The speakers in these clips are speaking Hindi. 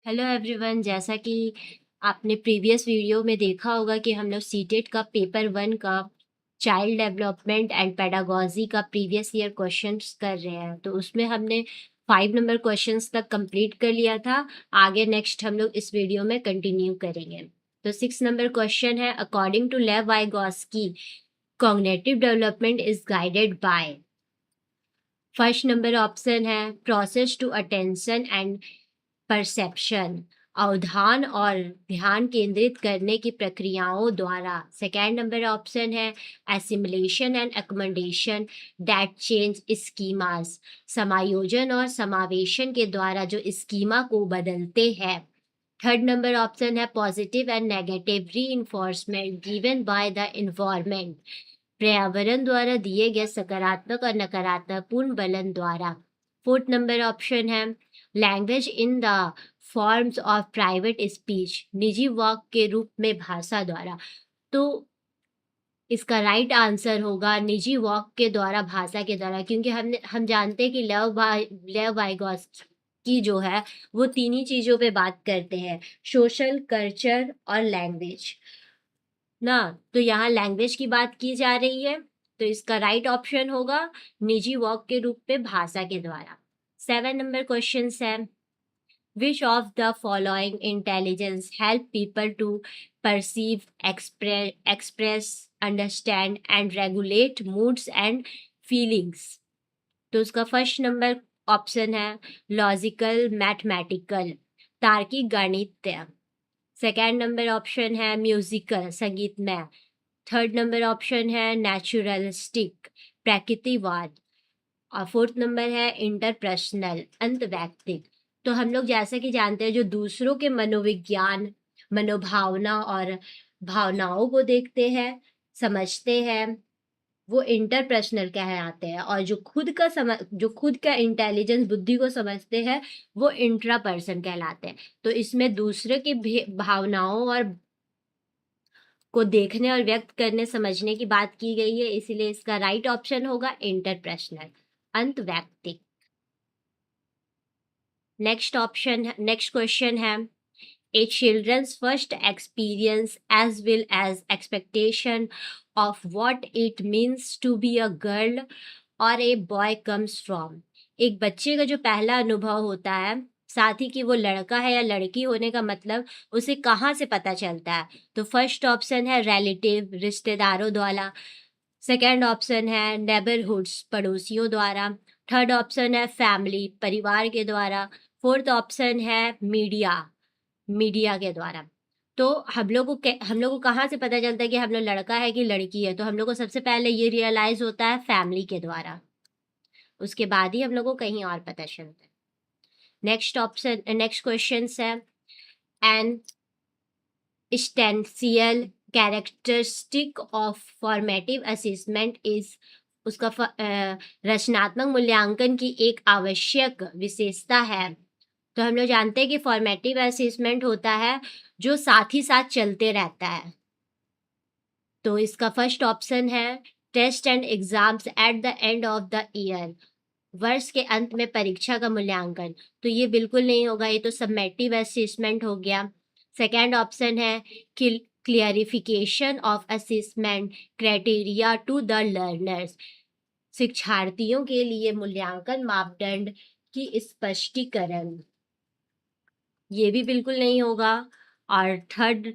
हेलो एवरीवन, जैसा कि आपने प्रीवियस वीडियो में देखा होगा कि हम लोग सीटेट का पेपर 1 का चाइल्ड डेवलपमेंट एंड पेडागोजी का प्रीवियस ईयर क्वेश्चंस कर रहे हैं। तो उसमें हमने 5 नंबर क्वेश्चंस तक कंप्लीट कर लिया था। आगे नेक्स्ट हम लोग इस वीडियो में कंटिन्यू करेंगे। तो 6 नंबर क्वेश्चन है, according to Lev Vygotsky cognitive development is guided by. First number option है process to attention and perception, अवधान और ध्यान केंद्रित करने की प्रक्रियाओं द्वारा। सेकेंड नंबर ऑप्शन है assimilation and accommodation that change schemas, समायोजन और समावेशन के द्वारा जो स्कीमा को बदलते हैं। थर्ड नंबर ऑप्शन है पॉजिटिव एंड नेगेटिव री enforcement given by the environment, पर्यावरण द्वारा दिए गए सकारात्मक और नकारात्मक पूर्ण बलन द्वारा। फोर्थ नंबर ऑप्शन है language in the forms of private speech, निजी वाक के रूप में भाषा द्वारा। तो इसका राइट आंसर होगा निजी वाक के द्वारा, भाषा के द्वारा, क्योंकि हम जानते हैं कि लेव वाइगोस्की जो है वो तीन ही चीजों पे बात करते हैं, सोशल, कल्चर और लैंग्वेज ना। तो यहाँ लैंग्वेज की बात की जा रही है, तो इसका राइट ऑप्शन होगा निजी वाक के रूप में भाषा के द्वारा। 7 नंबर क्वेश्चन है, which of the following intelligence help people to perceive, express, understand and regulate moods and feelings? तो उसका फर्स्ट नंबर ऑप्शन है लॉजिकल मैथमेटिकल, तार्किक गणितीय। सेकेंड नंबर ऑप्शन है म्यूजिकल, संगीतमय। थर्ड नंबर ऑप्शन है नेचुरलिस्टिक, प्रकृतिवाद। और फोर्थ नंबर है इंटरपर्सनल, अंतवैयक्तिक। तो हम लोग जैसा कि जानते हैं जो दूसरों के मनोविज्ञान, मनोभावना और भावनाओं को देखते हैं, समझते हैं, वो इंटरपर्सनल कहलाते हैं। और जो खुद का इंटेलिजेंस, बुद्धि को समझते हैं, वो इंट्रापर्सन कहलाते हैं। तो इसमें दूसरे की भावनाओं और को देखने और व्यक्त करने समझने की बात की गई है, इसीलिए इसका राइट ऑप्शन होगा इंटरपर्सनल, अंतवैयक्तिक। नेक्स्ट क्वेश्चन है, a children's first experience as well as expectation of what it means to be a girl or a boy comes from। एक बच्चे का जो पहला अनुभव होता है, साथ ही कि वो लड़का है या लड़की होने का मतलब उसे कहाँ से पता चलता है। तो फर्स्ट ऑप्शन है रिलेटिव, रिश्तेदारों द्वारा। सेकेंड ऑप्शन है नेबरहुड्स, पड़ोसियों द्वारा। थर्ड ऑप्शन है फैमिली, परिवार के द्वारा। फोर्थ ऑप्शन है मीडिया के द्वारा। तो हम लोग को कहाँ से पता चलता है कि हम लोग लड़का है कि लड़की है? तो हम लोग को सबसे पहले ये रियलाइज होता है फैमिली के द्वारा, उसके बाद ही हम लोग को कहीं और पता चलता है। नेक्स्ट क्वेश्चन है, N essential characteristic of formative assessment is, उसका रचनात्मक मूल्यांकन की एक आवश्यक विशेषता है। तो हम लोग जानते हैं कि फॉर्मेटिव असेसमेंट होता है जो साथ ही साथ चलते रहता है। तो इसका फर्स्ट ऑप्शन है test and exams at the end of the year, वर्ष के अंत में परीक्षा का मूल्यांकन। तो ये बिल्कुल नहीं होगा, ये तो सबमेटिव असेसमेंट हो गया। सेकेंड ऑप्शन है clarification of assessment criteria to the learners, शिक्षार्थियों के लिए मूल्यांकन मापदंड की स्पष्टीकरण, ये भी बिल्कुल नहीं होगा। और थर्ड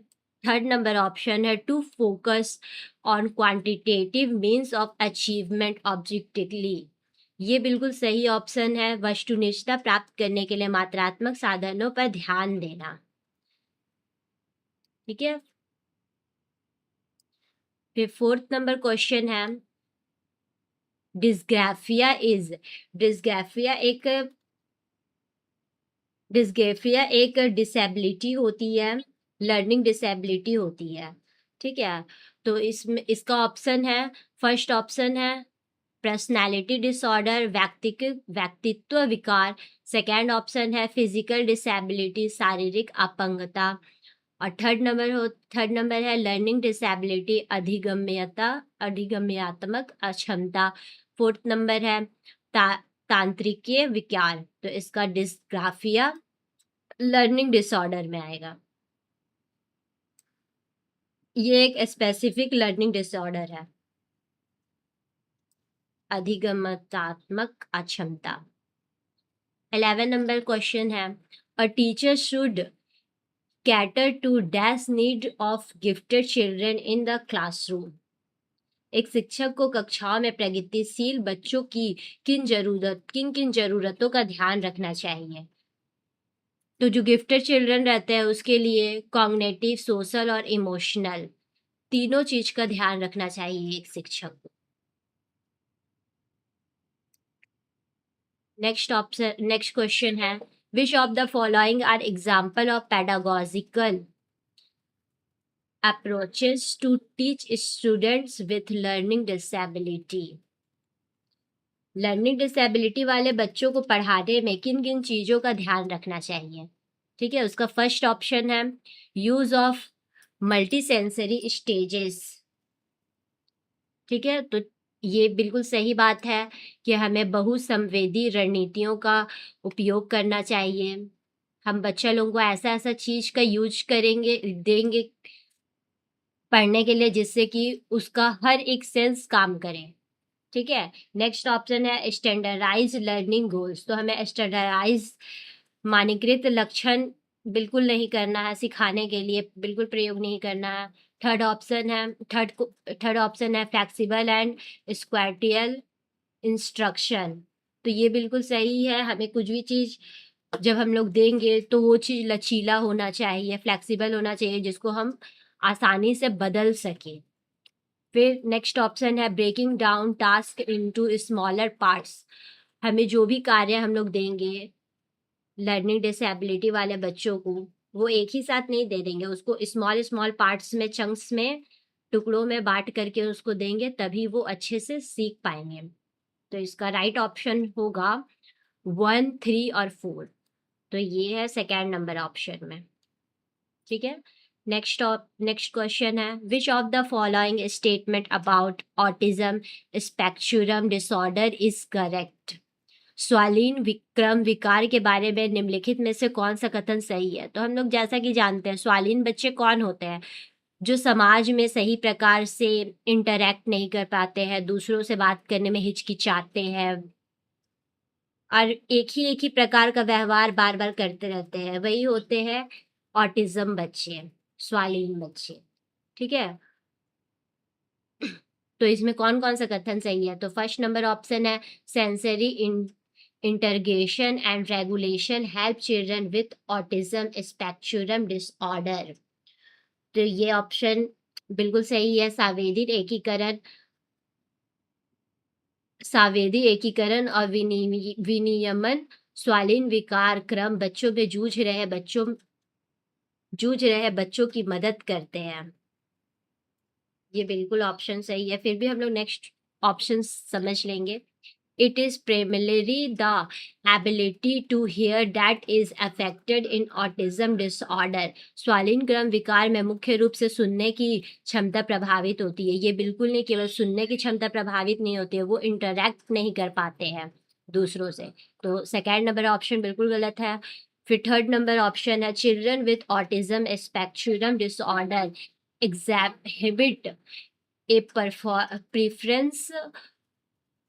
नंबर ऑप्शन है to focus on quantitative means of achievement objectively, ये बिल्कुल सही ऑप्शन है, वस्तुनिष्ठता प्राप्त करने के लिए मात्रात्मक साधनों पर ध्यान देना। ठीक है, फिर फोर्थ नंबर क्वेश्चन है, डिस्ग्राफिया एक डिसेबिलिटी होती है, लर्निंग डिसेबिलिटी होती है। ठीक है, तो इसका ऑप्शन है, फर्स्ट ऑप्शन है पर्सनालिटी डिसऑर्डर, व्यक्तित्व विकार। सेकेंड ऑप्शन है फिजिकल डिसेबिलिटी, शारीरिक अपंगता। और थर्ड नंबर है लर्निंग डिसेबिलिटी, अधिगम्यात्मक अक्षमता। फोर्थ नंबर है तांत्रिकीय विकार। तो इसका डिस्ग्राफिया लर्निंग डिसऑर्डर में आएगा। ये एक स्पेसिफिक लर्निंग डिसऑर्डर है, अधिगमनात्मक अक्षमता। 11 नंबर क्वेश्चन है, a teacher should cater to dash need of gifted children in the classroom. एक शिक्षक को कक्षाओं में प्रगतिशील बच्चों की किन किन जरूरतों का ध्यान रखना चाहिए। तो जो गिफ्टेड चिल्ड्रन रहते हैं उसके लिए कॉग्निटिव, सोशल और इमोशनल तीनों चीज का ध्यान रखना चाहिए एक शिक्षक को। नेक्स्ट क्वेश्चन है, which of the following are example of pedagogical approaches to teach students with learning disability। Learning disability वाले बच्चों को पढ़ाने में किन किन चीजों का ध्यान रखना चाहिए। ठीक है, उसका फर्स्ट ऑप्शन है use of multi sensory stages. ठीक है, तो ये बिल्कुल सही बात है कि हमें बहुसंवेदी रणनीतियों का उपयोग करना चाहिए। हम बच्चा लोगों को ऐसा ऐसा चीज का यूज देंगे पढ़ने के लिए जिससे कि उसका हर एक सेंस काम करे। ठीक है, नेक्स्ट ऑप्शन है स्टैंडर्डाइज लर्निंग गोल्स। तो हमें स्टैंडर्डाइज मानकीकृत लक्षण बिल्कुल नहीं करना है, सिखाने के लिए बिल्कुल प्रयोग नहीं करना है। थर्ड ऑप्शन है फ्लेक्सिबल एंड स्क्वाटियल इंस्ट्रक्शन। तो ये बिल्कुल सही है, हमें कुछ भी चीज जब हम लोग देंगे तो वो चीज लचीला होना चाहिए, फ्लेक्सिबल होना चाहिए, जिसको हम आसानी से बदल सके। फिर नेक्स्ट ऑप्शन है breaking down task into smaller parts. हमें जो भी कार्य हम लोग देंगे लर्निंग डिसेबिलिटी वाले बच्चों को, वो एक ही साथ नहीं दे देंगे, उसको स्मॉल स्मॉल पार्ट्स में, चंक्स में, टुकड़ों में बांट करके उसको देंगे, तभी वो अच्छे से सीख पाएंगे। तो इसका राइट ऑप्शन होगा 1, 3 और 4। तो ये है सेकेंड नंबर ऑप्शन में। ठीक है, नेक्स्ट क्वेश्चन है, which of the following statement about autism spectrum disorder is correct. स्वालीन विक्रम विकार के बारे में निम्नलिखित में से कौन सा कथन सही है। तो हम लोग जैसा कि जानते हैं स्वालीन बच्चे कौन होते हैं, जो समाज में सही प्रकार से इंटरैक्ट नहीं कर पाते हैं, दूसरों से बात करने में हिचकिचाते हैं और एक ही प्रकार का व्यवहार बार बार करते रहते हैं, वही होते हैं ऑटिज्म बच्चे, स्वालीन बच्चे। ठीक है, तो इसमें कौन कौन सा कथन सही है। तो फर्स्ट नंबर ऑप्शन है sensory integration and regulation help children with autism spectrum disorder. तो ये ऑप्शन बिल्कुल सही है। सावेदी एकीकरण और विनियमन स्वालीन विकार क्रम बच्चों में जूझ रहे बच्चों की मदद करते हैं। ये बिल्कुल ऑप्शन सही है। फिर भी हम लोग नेक्स्ट ऑप्शन समझ लेंगे। It is primarily the ability to hear that is affected in autism disorder। स्वालीन क्रम विकार में मुख्य रूप से सुनने की क्षमता प्रभावित होती है। ये बिल्कुल नहीं केवल सुनने की क्षमता प्रभावित नहीं होती है, वो इंटरैक्ट नहीं कर पाते हैं दूसरों से। तो सेकेंड नंबर ऑप्शन बिल्कुल गलत है। फिर थर्ड नंबर ऑप्शन है children with autism spectrum disorder exhibit a preference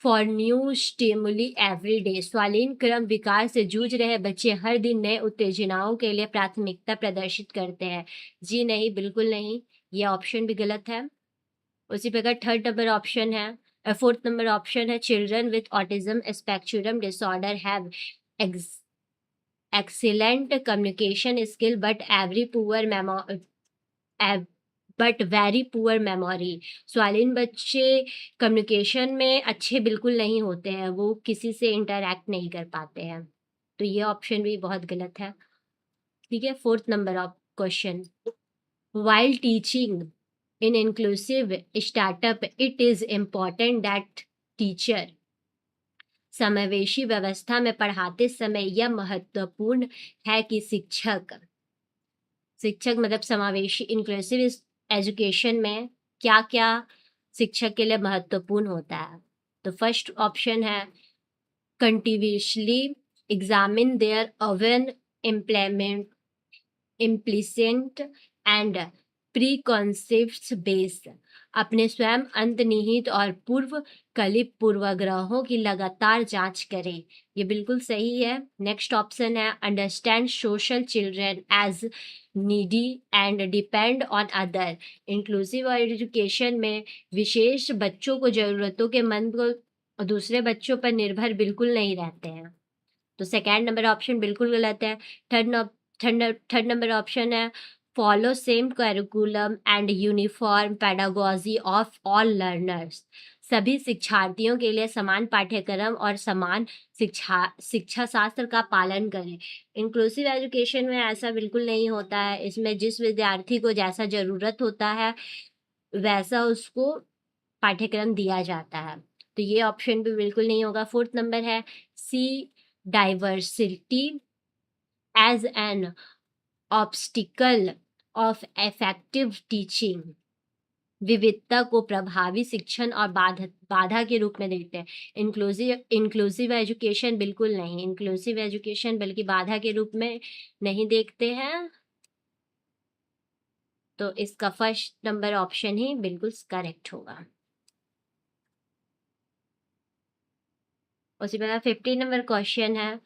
for new stimuli every day. स्वालीन क्रम विकार से जूझ रहे बच्चे हर दिन नए उत्तेजनाओं के लिए प्राथमिकता प्रदर्शित करते हैं। जी नहीं, बिल्कुल नहीं, ये ऑप्शन भी गलत है। उसी प्रकार फोर्थ नंबर ऑप्शन है children with autism spectrum disorder have excellent communication skill but very poor memory. स्वालीन बच्चे कम्युनिकेशन में अच्छे बिल्कुल नहीं होते हैं, वो किसी से इंटरैक्ट नहीं कर पाते हैं। तो ये ऑप्शन भी बहुत गलत है। ठीक है, fourth number of question, while teaching in inclusive startup it is important that teacher. समावेशी व्यवस्था में पढ़ाते समय यह महत्वपूर्ण है कि शिक्षक मतलब समावेशी इंक्लूसिव एजुकेशन में क्या क्या शिक्षक के लिए महत्वपूर्ण होता है। तो फर्स्ट ऑप्शन है continuously examine their own implement implicit and preconcepts based, अपने स्वयं अंतर्निहित और पूर्व कल्पित पूर्वाग्रहों की लगातार जांच करें। ये बिल्कुल सही है। नेक्स्ट ऑप्शन है understand social children as needy and depend on other. Inclusive education में विशेष बच्चों को जरूरतों के मंद को दूसरे बच्चों पर निर्भर बिल्कुल नहीं रहते हैं। तो सेकेंड नंबर ऑप्शन बिल्कुल गलत है। थर्ड नंबर ऑप्शन है follow same curriculum and uniform pedagogy of all learners. सभी शिक्षार्थियों के लिए समान पाठ्यक्रम और समान शिक्षा शास्त्र का पालन करें। इंक्लूसिव एजुकेशन में ऐसा बिल्कुल नहीं होता है। इसमें जिस विद्यार्थी को जैसा जरूरत होता है वैसा उसको पाठ्यक्रम दिया जाता है। तो ये ऑप्शन भी बिल्कुल नहीं होगा। फोर्थ नंबर है see diversity as an obstacle of effective teaching. विविधता को प्रभावी शिक्षण और बाधा के रूप में देखते हैं। इंक्लूसिव एजुकेशन बिल्कुल नहीं, इंक्लूसिव एजुकेशन बल्कि बाधा के रूप में नहीं देखते हैं। तो इसका फर्स्ट नंबर ऑप्शन ही बिल्कुल करेक्ट होगा। उसी प्रकार 15 नंबर क्वेश्चन है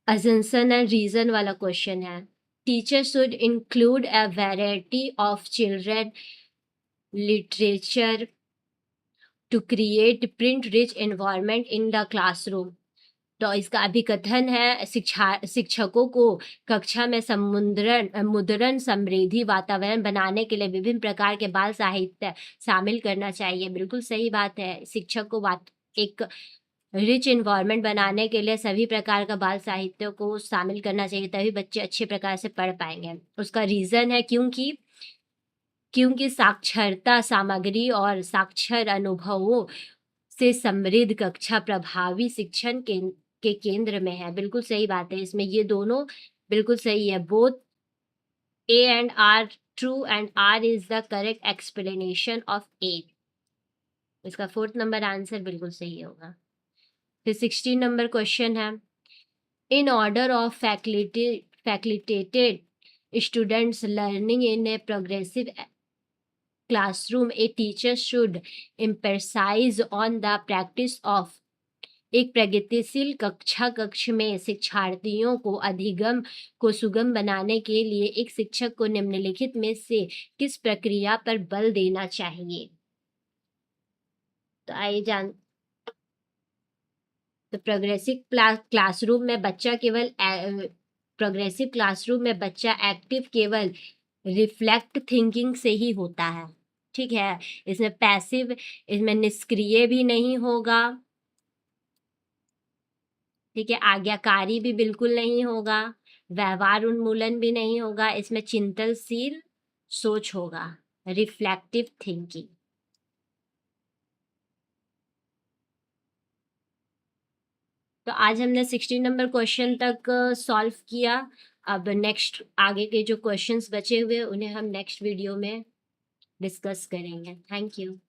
assumption एंड रीजन वाला क्वेश्चन है। Teacher should include a variety of children literature to create print rich environment in the classroom. तो इसका अभिकथन है शिक्षकों को कक्षा में मुद्रण समृद्धि वातावरण बनाने के लिए विभिन्न प्रकार के बाल साहित्य शामिल करना चाहिए। बिल्कुल सही बात है। शिक्षक को एक रिच इन्वायरमेंट बनाने के लिए सभी प्रकार का बाल साहित्य को शामिल करना चाहिए, तभी बच्चे अच्छे प्रकार से पढ़ पाएंगे। उसका रीजन है क्योंकि साक्षरता सामग्री और साक्षर अनुभवों से समृद्ध कक्षा प्रभावी शिक्षण के केंद्र में है। बिल्कुल सही बात है। इसमें ये दोनों बिल्कुल सही है। Both A and R true and R is the correct explanation of A. इसका फोर्थ नंबर आंसर बिल्कुल सही होगा। फिर 16 नंबर क्वेश्चन है in order of facilitated students learning in a progressive classroom a teacher should emphasise on the practice of. एक प्रगतिशील कक्ष में शिक्षार्थियों को अधिगम को सुगम बनाने के लिए एक शिक्षक को निम्नलिखित में से किस प्रक्रिया पर बल देना चाहिए। तो आइए तो प्रोग्रेसिव क्लासरूम में बच्चा एक्टिव केवल रिफ्लेक्ट थिंकिंग से ही होता है। ठीक है। इसमें पैसिव, इसमें निष्क्रिय भी नहीं होगा। ठीक है। आज्ञाकारी भी बिल्कुल नहीं होगा। व्यवहार उन्मूलन भी नहीं होगा। इसमें चिंतनशील सोच होगा, रिफ्लेक्टिव थिंकिंग। तो आज हमने 16 नंबर क्वेश्चन तक सॉल्व किया। अब नेक्स्ट आगे के जो क्वेश्चंस बचे हुए उन्हें हम नेक्स्ट वीडियो में डिस्कस करेंगे। Thank you.